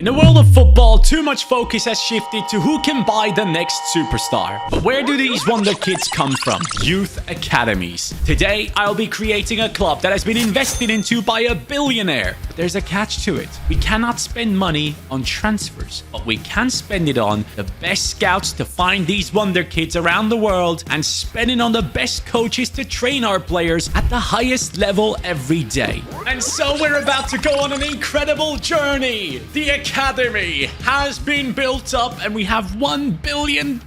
In the world of football, too much focus has shifted to who can buy the next superstar. But where do these wonder kids come from? Youth academies. Today, I'll be creating a club that has been invested into by a billionaire. But there's a catch to it. We cannot spend money on transfers, but we can spend it on the best scouts to find these wonder kids around the world and spend it on the best coaches to train our players at the highest level every day. And so we're about to go on an incredible journey. The academy has been built up and we have $1 billion.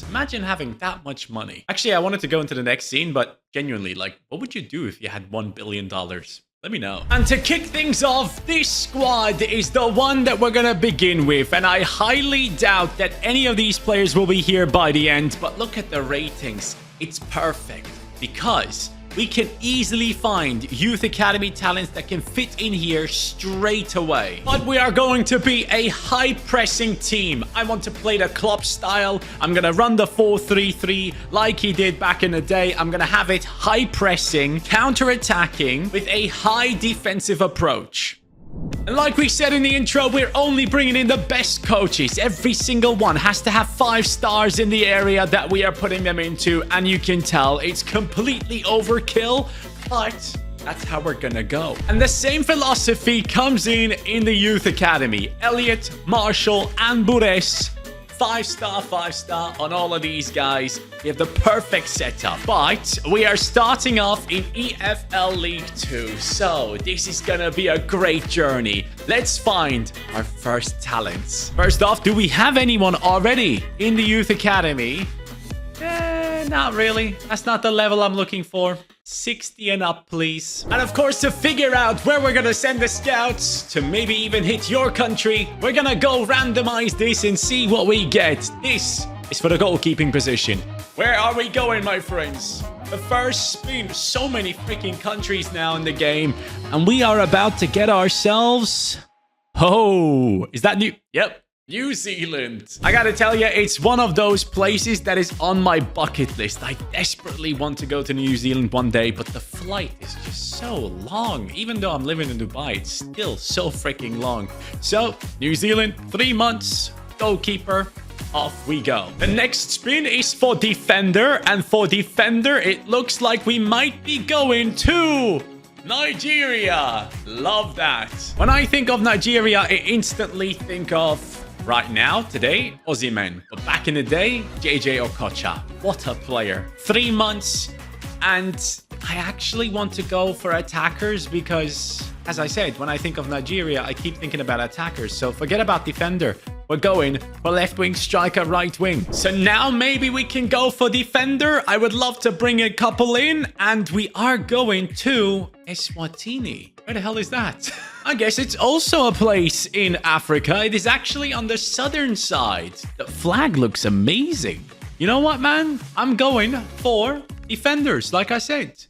Imagine having that much money. Actually, I wanted to go into the next scene, but genuinely, like, what would you do if you had $1 billion? Let me know. And to kick things off, this squad is the one that we're gonna begin with, and I highly doubt that any of these players will be here by the end, but look at the ratings. It's perfect because we can easily find youth academy talents that can fit in here straight away. But we are going to be a high-pressing team. I want to play the Klopp style. I'm going to run the 4-3-3 like he did back in the day. I'm going to have it high-pressing, counter-attacking with a high defensive approach. And like we said in the intro, we're only bringing in the best coaches. Every single one has to have 5 stars in the area that we are putting them into. And you can tell it's completely overkill, but that's how we're gonna go. And the same philosophy comes in the youth academy. Elliot, Marshall, and Bures. 5-star on all of these guys. We have the perfect setup. But we are starting off in EFL League 2. So this is gonna be a great journey. Let's find our first talents. First off, do we have anyone already in the youth academy? Not really. That's not the level I'm looking for. 60 and up, please. And of course, to figure out where we're gonna send the scouts to maybe even hit your country, we're gonna go randomize this and see what we get. This is for the goalkeeping position. Where are we going, my friends? The first spin. So many freaking countries now in the game, and we are about to get ourselves... Oh, is that new? Yep. New Zealand. I gotta tell you, it's one of those places that is on my bucket list. I desperately want to go to New Zealand one day, but the flight is just so long. Even though I'm living in Dubai, it's still so freaking long. So, New Zealand, 3 months, goalkeeper, off we go. The next spin is for defender, and for defender, it looks like we might be going to Nigeria. Love that. When I think of Nigeria, I instantly think of... Right now, today, Osimhen. But back in the day, JJ Okocha. What a player. 3 months. And I actually want to go for attackers because, as I said, when I think of Nigeria, I keep thinking about attackers. So forget about defender. We're going for left wing, striker, right wing. So now maybe we can go for defender. I would love to bring a couple in. And we are going to Eswatini. Where the hell is that? I guess it's also a place in Africa. It is actually on the southern side. The flag looks amazing. You know what, man? I'm going for defenders, like I said.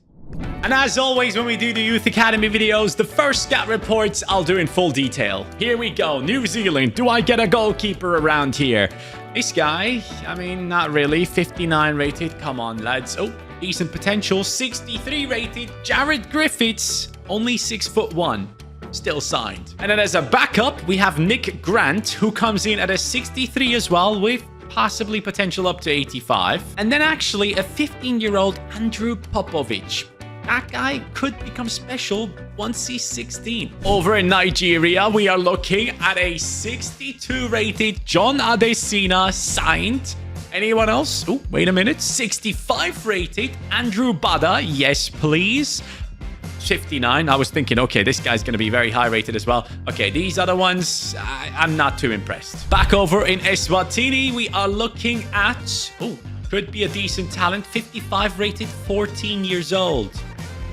And as always, when we do the Youth Academy videos, the first scout reports I'll do in full detail. Here we go. New Zealand. Do I get a goalkeeper around here? This guy, I mean, not really. 59 rated. Come on, lads. Oh, decent potential. 63 rated. Jared Griffiths. Only 6'1". Still signed. And then as a backup, we have Nick Grant, who comes in at a 63 as well, with possibly potential up to 85. And then actually a 15-year-old Andrew Popovic. That guy could become special once he's 16. Over in Nigeria, we are looking at a 62 rated John Adesina signed. Anyone else? Oh, wait a minute. 65 rated Andrew Bada. Yes, please. 59. I was thinking, okay, this guy's going to be very high rated as well. Okay, these other ones, I'm not too impressed. Back over in Eswatini, we are looking at... Oh, could be a decent talent. 55 rated, 14 years old.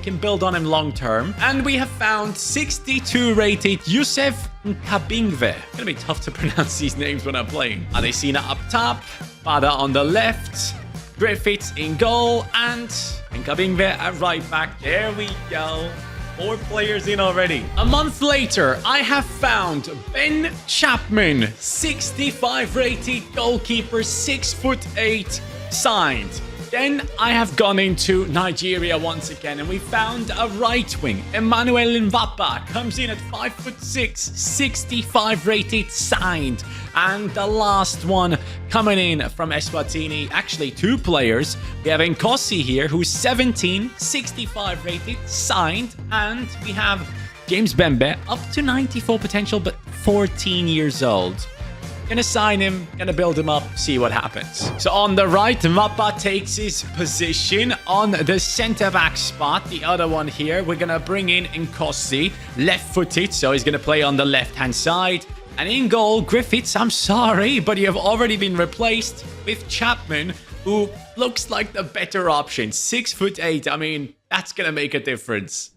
Can build on him long term. And we have found 62 rated Youssef Nkabingve. Gonna be tough to pronounce these names when I'm playing. Adesina up top, Bada on the left, Griffiths in goal, and Nkabingve at right back. There we go. 4 players in already. A month later, I have found Ben Chapman, 65 rated goalkeeper, 6'8", signed. Then I have gone into Nigeria once again, and we found a right wing. Emmanuel Nwapa comes in at 5'6", 65 rated, signed. And the last one coming in from Eswatini, actually 2 players. We have Nkosi here, who's 17, 65 rated, signed. And we have James Bembe, up to 94 potential, but 14 years old. Gonna sign him, gonna build him up, see what happens. So on the right, Mappa takes his position on the centre-back spot. The other one here, we're gonna bring in Nkosi, left-footed, so he's gonna play on the left-hand side. And in goal, Griffiths, I'm sorry, but you have already been replaced with Chapman, who looks like the better option. 6'8". I mean, that's gonna make a difference.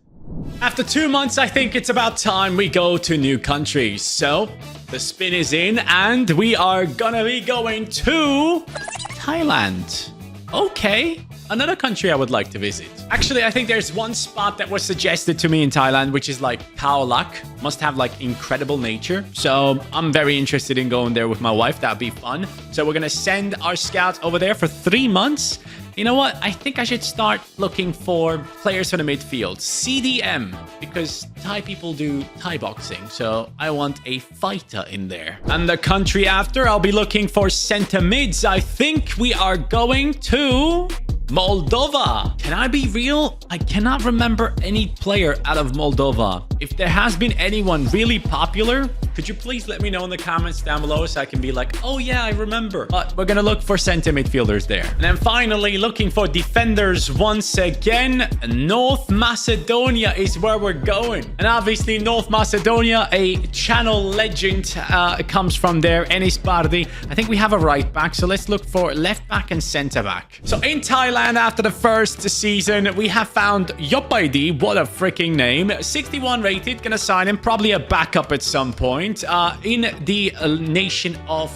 After 2 months, I think it's about time we go to new countries. So, the spin is in, and we are gonna be going to Thailand. Okay, another country I would like to visit. Actually, I think there's one spot that was suggested to me in Thailand, which is like Khao Lak. Must have like incredible nature. So I'm very interested in going there with my wife. That'd be fun. So we're gonna send our scouts over there for 3 months. You know what? I think I should start looking for players for the midfield. CDM, because Thai people do Thai boxing. So I want a fighter in there. And the country after, I'll be looking for center mids. I think we are going to Moldova. Can I be real? I cannot remember any player out of Moldova. If there has been anyone really popular, could you please let me know in the comments down below so I can be like, oh yeah, I remember. But we're gonna look for center midfielders there. And then finally, looking for defenders once again. North Macedonia is where we're going. And obviously, North Macedonia, a channel legend comes from there, Enis Bardi. I think we have a right back, so let's look for left back and center back. So in Thailand, after the first season, we have found Yopaidi. What a freaking name. 61 rated, gonna sign him, probably a backup at some point. In the nation of,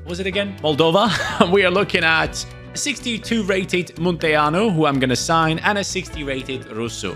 what was it again? Moldova. We are looking at a 62 rated Munteanu, who I'm gonna sign, and a 60 rated Rusu.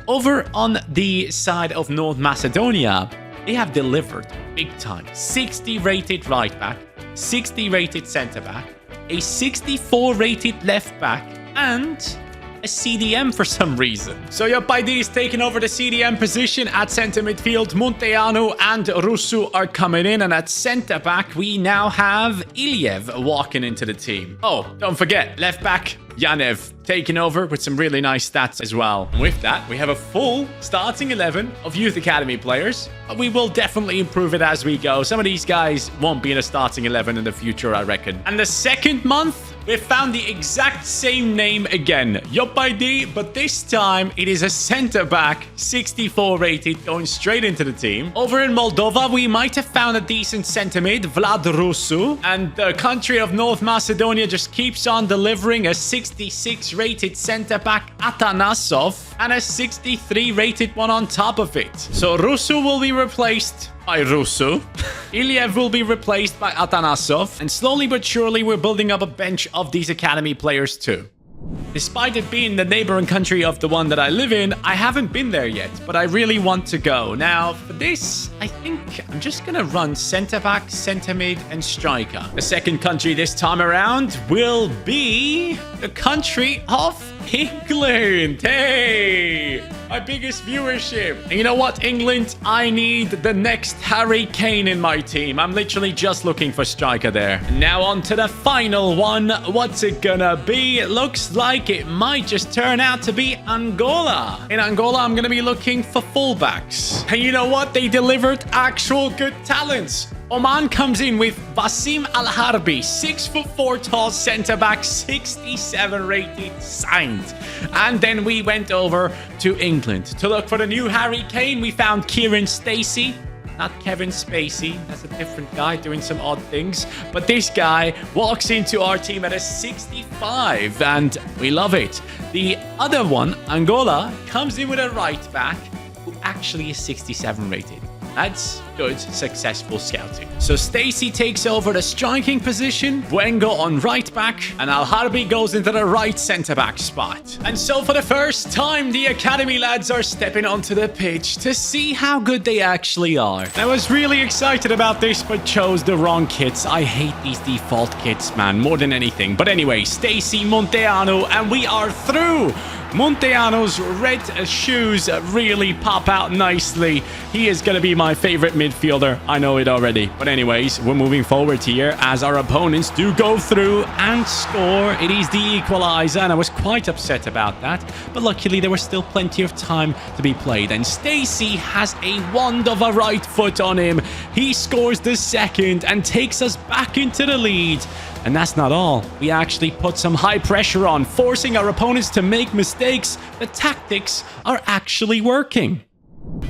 Over on the side of North Macedonia, they have delivered big time. 60 rated right back, 60 rated center back, a 64 rated left back, and a CDM for some reason. So Yopaidi is taking over the CDM position at center midfield. Munteanu and Rusu are coming in, and at center back, we now have Iliev walking into the team. Oh, don't forget, left back, Yanev taking over with some really nice stats as well. And with that, we have a full starting 11 of Youth Academy players. But we will definitely improve it as we go. Some of these guys won't be in a starting 11 in the future, I reckon. And the second month, we found the exact same name again. Yopaidi, but this time it is a center back, 64 rated, going straight into the team. Over in Moldova, we might have found a decent center mid, Vlad Rusu. And the country of North Macedonia just keeps on delivering a 66 rated center back, Atanasov, and a 63 rated one on top of it. So Rusu will be replaced by Rusu. Iliev will be replaced by Atanasov. And slowly but surely, we're building up a bench of these academy players too. Despite it being the neighboring country of the one that I live in, I haven't been there yet, but I really want to go. Now, for this, I think I'm just gonna run center back, center mid, and striker. The second country this time around will be the country of England. Hey! My biggest viewership. And you know what, England? I need the next Harry Kane in my team. I'm literally just looking for striker there. Now on to the final one. What's it gonna be? It looks like it might just turn out to be Angola. In Angola, I'm gonna be looking for fullbacks. And you know what? They delivered actual good talents. Oman comes in with Basim Al-Harbi, 6'4" tall centre-back, 67 rated, signed. And then we went over to England to look for the new Harry Kane. We found Kieran Stacey, not Kevin Spacey. That's a different guy doing some odd things. But this guy walks into our team at a 65, and we love it. The other one, Angola, comes in with a right back, who actually is 67 rated. That's good, successful scouting. So Stacey takes over the striking position, Buengo on right back, and Al-Harbi goes into the right centre-back spot. And so for the first time, the academy lads are stepping onto the pitch to see how good they actually are. I was really excited about this, but chose the wrong kits. I hate these default kits, man, more than anything. But anyway, Stacey, Munteanu, and we are through. Munteanu's red shoes really pop out nicely. He is going to be my favorite midfielder. I know it already. But anyways, we're moving forward here as our opponents do go through and score. It is the equalizer, and I was quite upset about that. But luckily, there was still plenty of time to be played. And Stacey has a wand of a right foot on him. He scores the second and takes us back into the lead. And that's not all. We actually put some high pressure on, forcing our opponents to make mistakes. The tactics are actually working.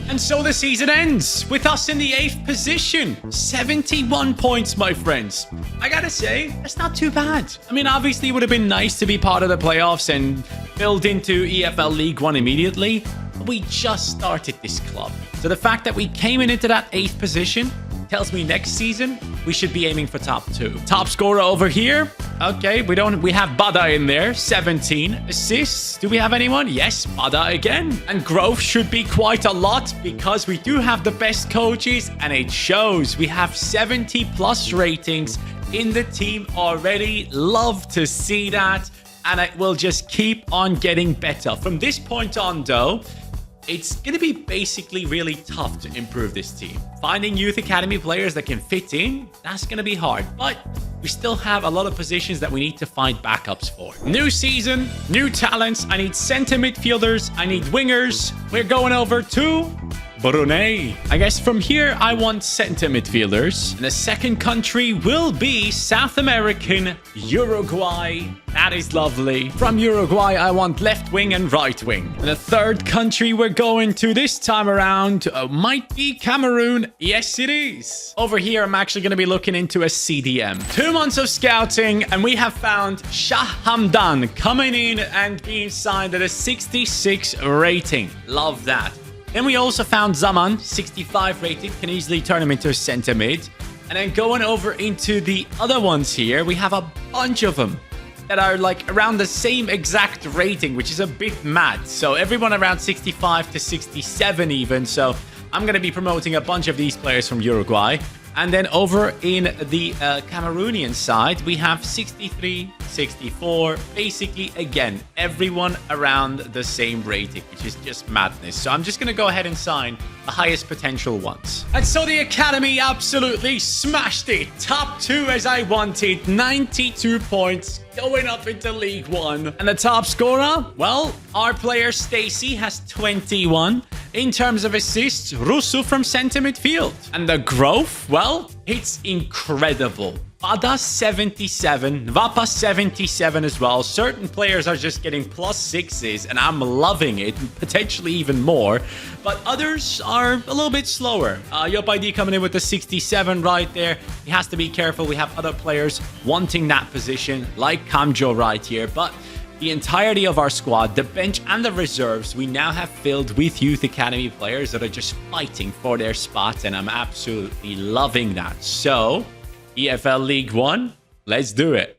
And so the season ends with us in the 8th position. 71 points, my friends. I gotta say, that's not too bad. I mean, obviously, it would have been nice to be part of the playoffs and build into EFL League One immediately. But we just started this club. So the fact that we came into that 8th position tells me next season we should be aiming for top 2. Top scorer over here. Okay, we have Bada in there. 17 assists. Do we have anyone? Yes, Bada again. And growth should be quite a lot because we do have the best coaches, and it shows. We have 70+ ratings in the team already. Love to see that, and it will just keep on getting better. From this point on, though, it's going to be basically really tough to improve this team. Finding youth academy players that can fit in, that's going to be hard. But we still have a lot of positions that we need to find backups for. New season, new talents. I need center midfielders. I need wingers. We're going over to Brunei. I guess from here, I want center midfielders. And the second country will be South American Uruguay. That is lovely. From Uruguay, I want left wing and right wing. And the third country we're going to this time around might be Cameroon. Yes, it is. Over here, I'm actually going to be looking into a CDM. 2 months of scouting, and we have found Shah Hamdan coming in and being signed at a 66 rating. Love that. Then we also found Zaman, 65 rated, can easily turn him into a center mid. And then going over into the other ones here, we have a bunch of them that are like around the same exact rating, which is a bit mad. So everyone around 65 to 67 even. So I'm going to be promoting a bunch of these players from Uruguay. And then over in the Cameroonian side, we have 63, 64. Basically, again, everyone around the same rating, which is just madness. So I'm just going to go ahead and sign the highest potential ones. And so the academy absolutely smashed it. Top 2 as I wanted. 92 points. Going up into League One. And the top scorer? Well, our player Stacey has 21. In terms of assists, Rusu from center midfield. And the growth? Well, it's incredible. Bada 77, Vapa 77 as well. Certain players are just getting +6s, and I'm loving it, potentially even more. But others are a little bit slower. Yopaidi coming in with the 67 right there. He has to be careful. We have other players wanting that position, like Kamjo right here. But the entirety of our squad, the bench and the reserves, we now have filled with youth academy players that are just fighting for their spots, and I'm absolutely loving that. So EFL League One, let's do it.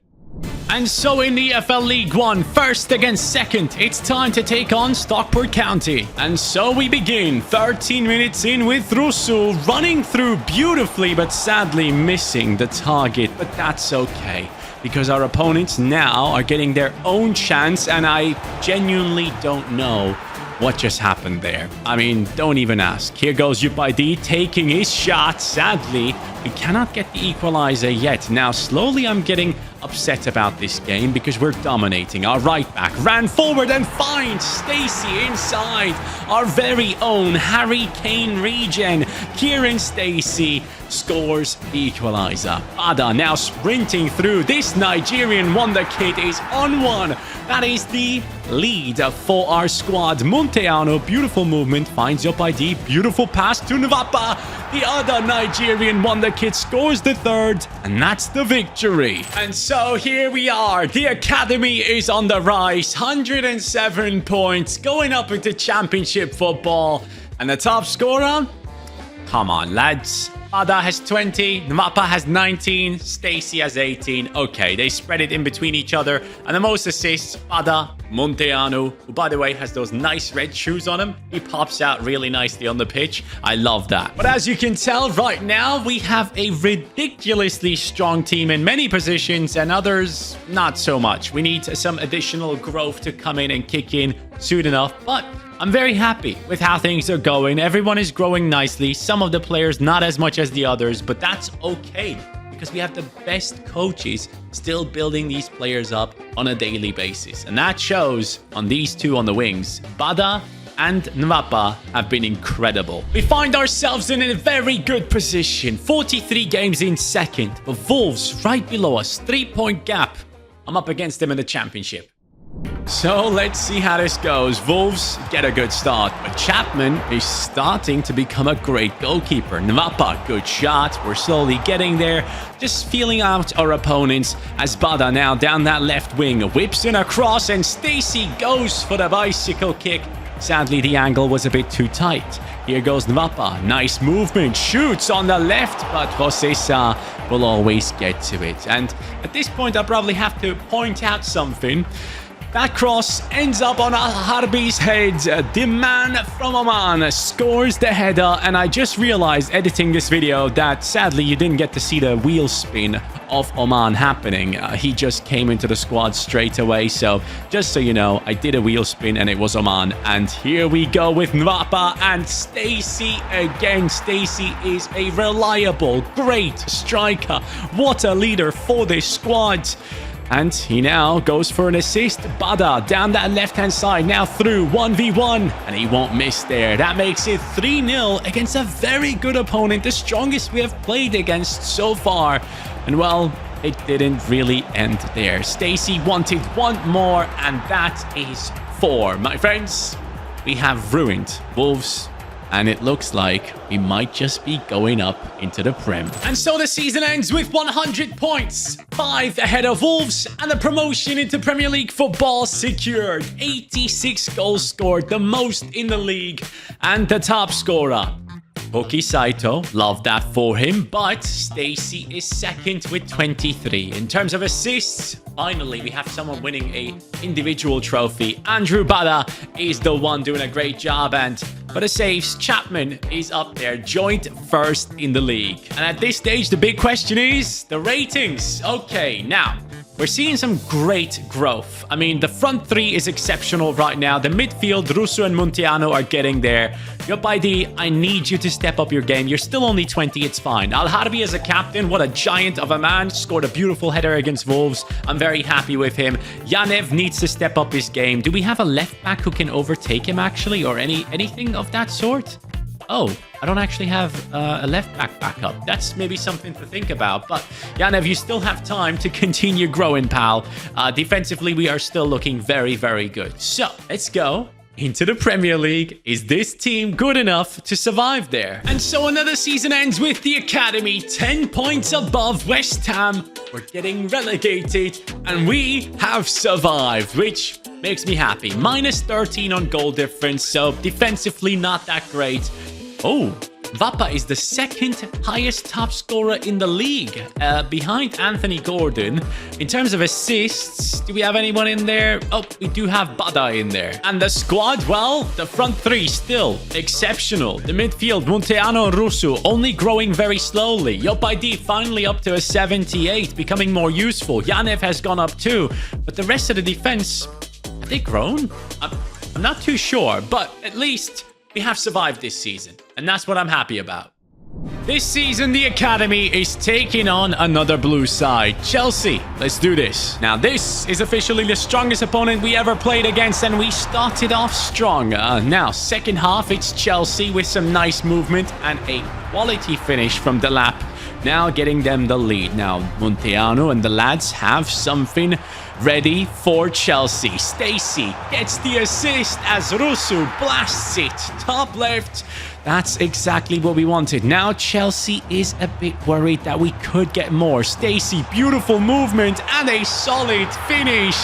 And so in the EFL League One, first against second, it's time to take on Stockport County. And so we begin, 13 minutes in with Rusu running through beautifully, but sadly missing the target. But that's okay, because our opponents now are getting their own chance, and I genuinely don't know what just happened there. I mean, don't even ask. Here goes Yupaidi taking his shot. Sadly, we cannot get the equalizer yet. Now, slowly I'm getting upset about this game because we're dominating. Our right back ran forward and finds Stacey inside. Our very own Harry Kane regen. Kieran Stacey scores the equalizer. Ada now sprinting through. This Nigerian wonder kid is on one. That is the lead for our squad. Munteanu, beautiful movement, finds Yopaidi. Beautiful pass to Nwapa. The other Nigerian wonder kid scores the third, and that's the victory. And so here we are. The academy is on the rise. 107 points, going up into championship football. And the top scorer? Come on, lads. Bada has 20, Nwapa has 19, Stacy has 18. Okay, they spread it in between each other. And the most assists, Bada, Monteanu, who, by the way, has those nice red shoes on him. He pops out really nicely on the pitch. I love that. But as you can tell, right now, we have a ridiculously strong team in many positions and others not so much. We need some additional growth to come in and kick in soon enough. But I'm very happy with how things are going. Everyone is growing nicely. Some of the players not as much as the others, but that's okay because we have the best coaches still building these players up on a daily basis. And that shows on these two on the wings. Bada and Nwapa have been incredible. We find ourselves in a very good position. 43 games in second, but Wolves right below us. 3-point gap. I'm up against them in the championship. So let's see how this goes. Wolves get a good start, but Chapman is starting to become a great goalkeeper. Nwapa, good shot. We're slowly getting there. Just feeling out our opponents as Bada now down that left wing. Whips in a cross and Stacy goes for the bicycle kick. Sadly, the angle was a bit too tight. Here goes Nwapa. Nice movement. Shoots on the left, but Jose Sa will always get to it. And at this point, I probably have to point out something. That cross ends up on Al-Harbi's head. The man from Oman scores the header. And I just realized editing this video that sadly you didn't get to see the wheel spin of Oman happening. He just came into the squad straight away. So just so you know, I did a wheel spin and it was Oman. And here we go with Nwapa and Stacy again. Stacy is a reliable, great striker. What a leader for this squad. And he now goes for an assist. Bada down that left-hand side. Now through 1v1. And he won't miss there. That makes it 3-0 against a very good opponent. The strongest we have played against so far. And well, it didn't really end there. Stacy wanted one more. And that is 4. My friends, we have ruined Wolves. And it looks like we might just be going up into the Prem. And so the season ends with 100 points. 5 ahead of Wolves. And the promotion into Premier League football secured. 86 goals scored, the most in the league. And the top scorer, Hoki Saito, love that for him, but Stacy is second with 23. In terms of assists, finally we have someone winning a individual trophy. Andrew Bada is the one doing a great job, and for the saves, Chapman is up there, joint first in the league. And at this stage, the big question is the ratings. Okay, now we're seeing some great growth. I mean, the front three is exceptional right now. The midfield, Russo and Munteanu are getting there. Yopaidi, I need you to step up your game. You're still only 20, it's fine. Al-Harbi as a captain, what a giant of a man. Scored a beautiful header against Wolves. I'm very happy with him. Yanev needs to step up his game. Do we have a left back who can overtake him, actually? Or anything of that sort? Oh, I don't actually have a left back backup. That's maybe something to think about. But Yanev, you still have time to continue growing, pal. Defensively, we are still looking very, very good. So let's go into the Premier League. Is this team good enough to survive there? And so another season ends with the Academy 10 points above West Ham. We're getting relegated and we have survived, which makes me happy. Minus 13 on goal difference, so defensively not that great. Oh, Vapa is the second highest top scorer in the league, behind Anthony Gordon. In terms of assists, do we have anyone in there? Oh, we do have Bada in there. And the squad, well, the front three still exceptional. The midfield, Munteanu and Russo, only growing very slowly. Yopaidi finally up to a 78, becoming more useful. Yanev has gone up too. But the rest of the defense, have they grown? I'm not too sure, but at least we have survived this season, and that's what I'm happy about. This season, the Academy is taking on another blue side, Chelsea. Let's do this. Now, this is officially the strongest opponent we ever played against, and we started off strong. Now, second half, it's Chelsea with some nice movement and a quality finish from Delap. Now getting them the lead. Now, Munteanu and the lads have something ready for Chelsea. Stacey gets the assist as Rusu blasts it top left. That's exactly what we wanted. Now Chelsea is a bit worried that we could get more. Stacey, beautiful movement and a solid finish.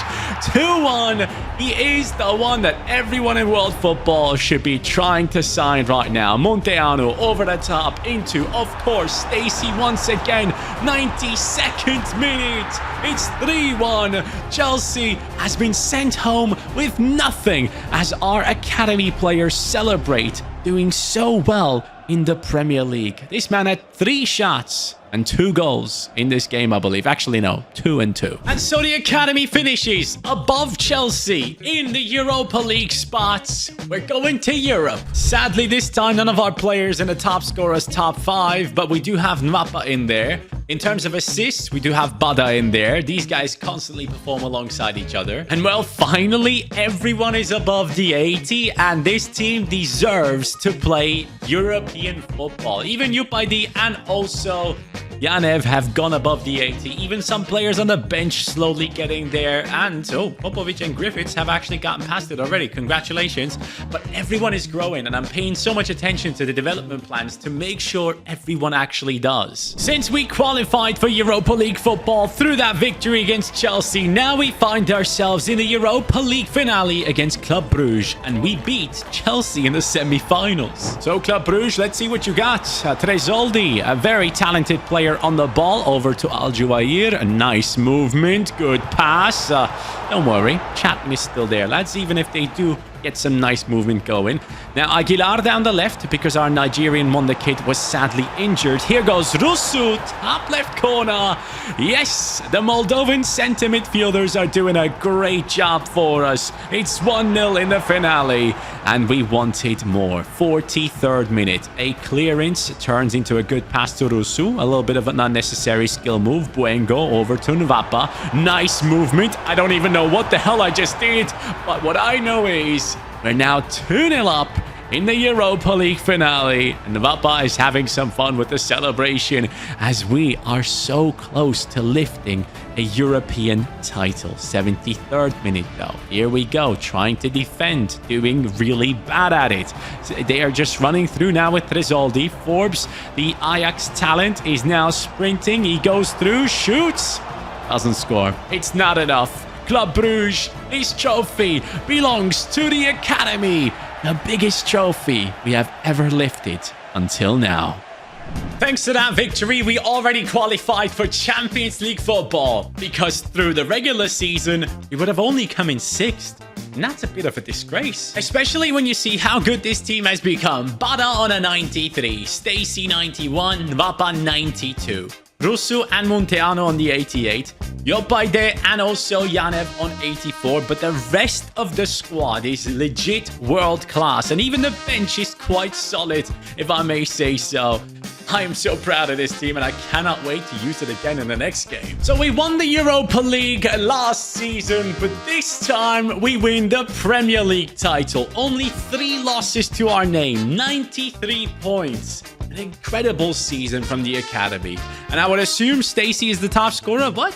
2-1. He is the one that everyone in world football should be trying to sign right now. Munteanu over the top into, of course, Stacey once again. 92nd minute. It's 3-1. Chelsea has been sent home with nothing as our academy players celebrate doing so well in the Premier League. This man had 3 shots and 2 goals in this game, I believe. Actually, no, 2 and 2. And so the academy finishes above Chelsea in the Europa League spots. We're going to Europe. Sadly, this time, none of our players in the top scorers top 5, but we do have Nwapa in there. In terms of assists, we do have Bada in there. These guys constantly perform alongside each other. And well, finally, everyone is above the 80, and this team deserves to play European football. Even Upaidi and also Yanev have gone above the 80. Even some players on the bench slowly getting there. And so Popovic and Griffiths have actually gotten past it already. Congratulations. But everyone is growing, and I'm paying so much attention to the development plans to make sure everyone actually does. Since we qualified for Europa League football through that victory against Chelsea, now we find ourselves in the Europa League finale against Club Brugge, and we beat Chelsea in the semi-finals. So Club Brugge, let's see what you got. Tresoldi, a very talented player on the ball, over to Al Juwair. A nice movement, good pass. Don't worry, Chapman is still there, lads, even if they do get some nice movement going. Now Aguilar down the left because our Nigerian wonder kid was sadly injured. Here goes Rusu, top left corner. Yes, the Moldovan center midfielders are doing a great job for us. It's 1-0 in the finale, and we wanted more. 43rd minute, a clearance turns into a good pass to Rusu. A little bit of an unnecessary skill move. Buengo over to Nwapa. Nice movement. I don't even know what the hell I just did, but what I know is we're now 2-0 up in the Europa League finale. And Nwapa is having some fun with the celebration as we are so close to lifting a European title. 73rd minute though. Here we go, trying to defend, doing really bad at it. They are just running through now with Tresoldi. Forbes, the Ajax talent, is now sprinting. He goes through, shoots, doesn't score. It's not enough. Club Brugge, this trophy belongs to the academy. The biggest trophy we have ever lifted until now. Thanks to that victory, we already qualified for Champions League football, because through the regular season, we would have only come in 6th. And that's a bit of a disgrace, especially when you see how good this team has become. Bada on a 93, Stacey 91, Nwapa 92. Rusu and Munteanu on the 88, Yopaide and also Yanev on 84, but the rest of the squad is legit world class, and even the bench is quite solid, if I may say so. I am so proud of this team, and I cannot wait to use it again in the next game. So we won the Europa League last season, but this time we win the Premier League title. Only 3 losses to our name, 93 points. An incredible season from the academy. And I would assume Stacey is the top scorer. What?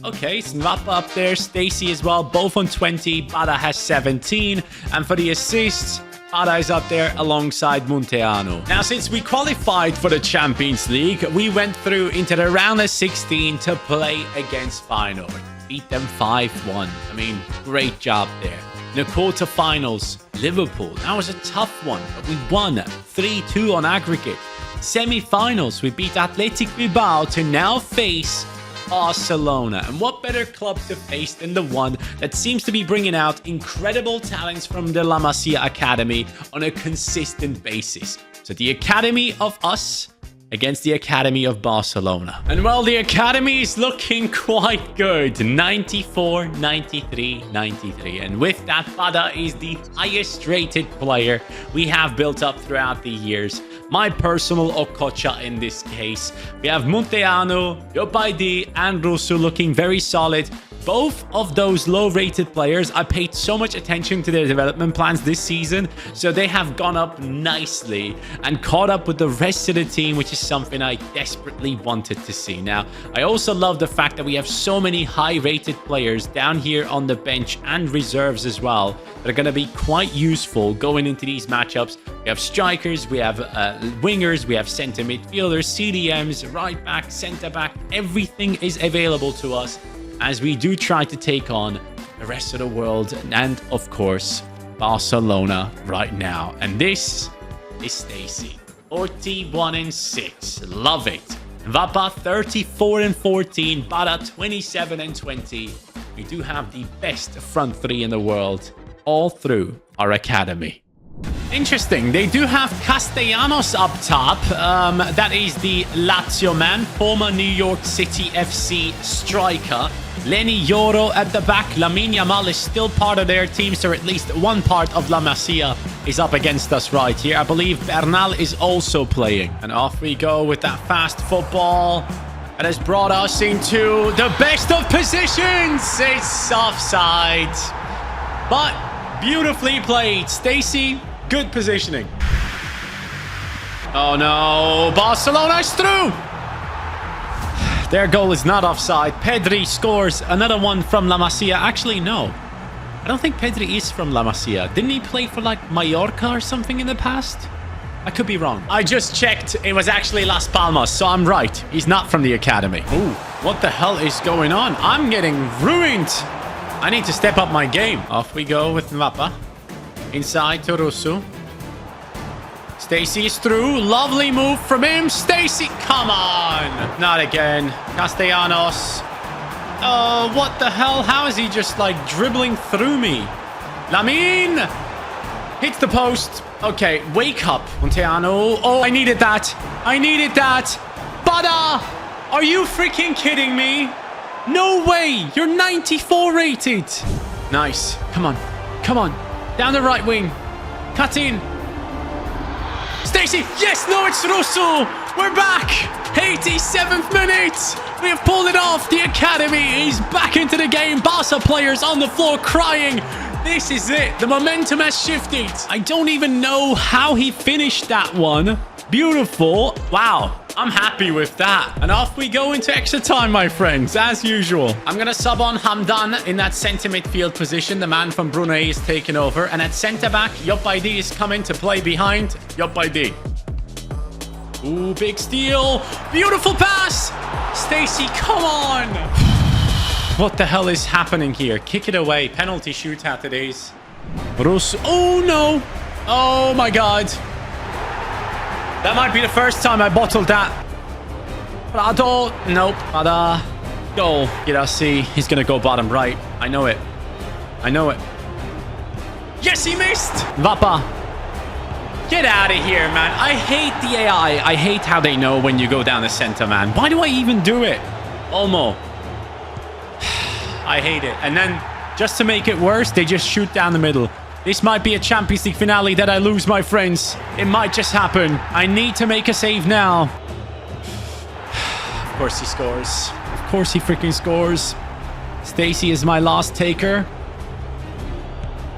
Okay, Nwapa up there, Stacey as well, both on 20. Bada has 17. And for the assists, Bada is up there alongside Munteanu. Now, since we qualified for the Champions League, we went through into the round of 16 to play against Feyenoord. Beat them 5-1. I mean, great job there. In the quarterfinals, Liverpool. That was a tough one, but we won 3-2 on aggregate. Semi-finals, we beat Athletic Bilbao to now face Barcelona. And what better club to face than the one that seems to be bringing out incredible talents from the La Masia Academy on a consistent basis. So the academy of us against the academy of Barcelona. And well, the academy is looking quite good. 94, 93, 93. And with that, Bada is the highest rated player we have built up throughout the years. My personal Okocha in this case. We have Munteanu, Yopaidi, and Rusu looking very solid. both of those low-rated players, I paid so much attention to their development plans this season, so they have gone up nicely and caught up with the rest of the team, which is something I desperately wanted to see. Now, I also love the fact that we have so many high-rated players down here on the bench and reserves as well that are going to be quite useful going into these matchups. We have strikers, we have wingers, we have center midfielders, CDMs, right back, center back. Everything is available to us as we do try to take on the rest of the world and, of course, Barcelona right now. And this is Stacy, 41-6. Love it. Vapa, 34-14. Bada, 27-20. We do have the best front three in the world all through our academy. Interesting. They do have Castellanos up top. That is the Lazio man, former New York City FC striker. Lenny Yoro at the back. Lamine Yamal is still part of their team, so at least one part of La Masia is up against us right here. I believe Bernal is also playing. And off we go with that fast football. That has brought us into the best of positions. It's offside. But beautifully played. Stacy, good positioning. Oh no, Barcelona is through. Their goal is not offside. Pedri scores another one from La Masia. Actually, no. I don't think Pedri is from La Masia. Didn't he play for like Mallorca or something in the past? I could be wrong. I just checked. It was actually Las Palmas, so I'm right. He's not from the academy. Ooh, what the hell is going on? I'm getting ruined. I need to step up my game. Off we go with Mappa. Inside to Rusu. Stacy is through. Lovely move from him. Stacy, come on. Not again. Castellanos. Oh, what the hell? How is he just like dribbling through me? Lamine hits the post. Okay, wake up, Monteano. Oh, I needed that. I needed that. Bada! Are you freaking kidding me? No way. You're 94 rated. Nice. Come on. Come on. Down the right wing. Cut in. Stacy. Yes. No, it's Russo. We're back. 87th minute. We have pulled it off. The academy is back into the game. Barca players on the floor crying. This is it. The momentum has shifted. I don't even know how he finished that one. Beautiful. Wow. I'm happy with that. And off we go into extra time, my friends, as usual. I'm going to sub on Hamdan in that center midfield position. The man from Brunei is taking over. And at center back, Yop ID is coming to play behind Yop ID. Ooh, big steal. Beautiful pass. Stacy, come on. What the hell is happening here? Kick it away. Penalty shootout it is. Rus. Oh, no. Oh, my God. That might be the first time I bottled that. Prado. Nope. Prada. Goal. Girassi. He's going to go bottom right. I know it. I know it. Yes, he missed. Vapa. Get out of here, man. I hate the AI. I hate how they know when you go down the center, man. Why do I even do it? Olmo. I hate it. And then, just to make it worse, they just shoot down the middle. This might be a Champions League finale that I lose, my friends. It might just happen. I need to make a save now. Of course he scores. Of course he freaking scores. Stacy is my last taker.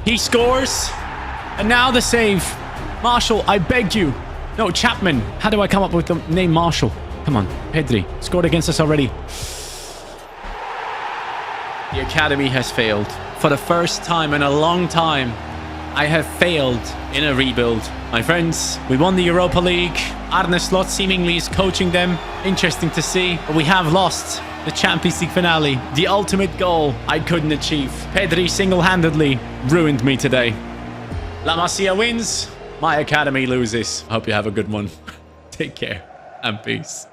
He scores. And now the save. Marshall, I beg you. No, Chapman. How do I come up with the name Marshall? Come on, Pedri. Scored against us already. The academy has failed. For the first time in a long time, I have failed in a rebuild. My friends, we won the Europa League. Arne Slot seemingly is coaching them. Interesting to see. But we have lost the Champions League finale. The ultimate goal I couldn't achieve. Pedri single-handedly ruined me today. La Masia wins. My academy loses. I hope you have a good one. Take care and peace.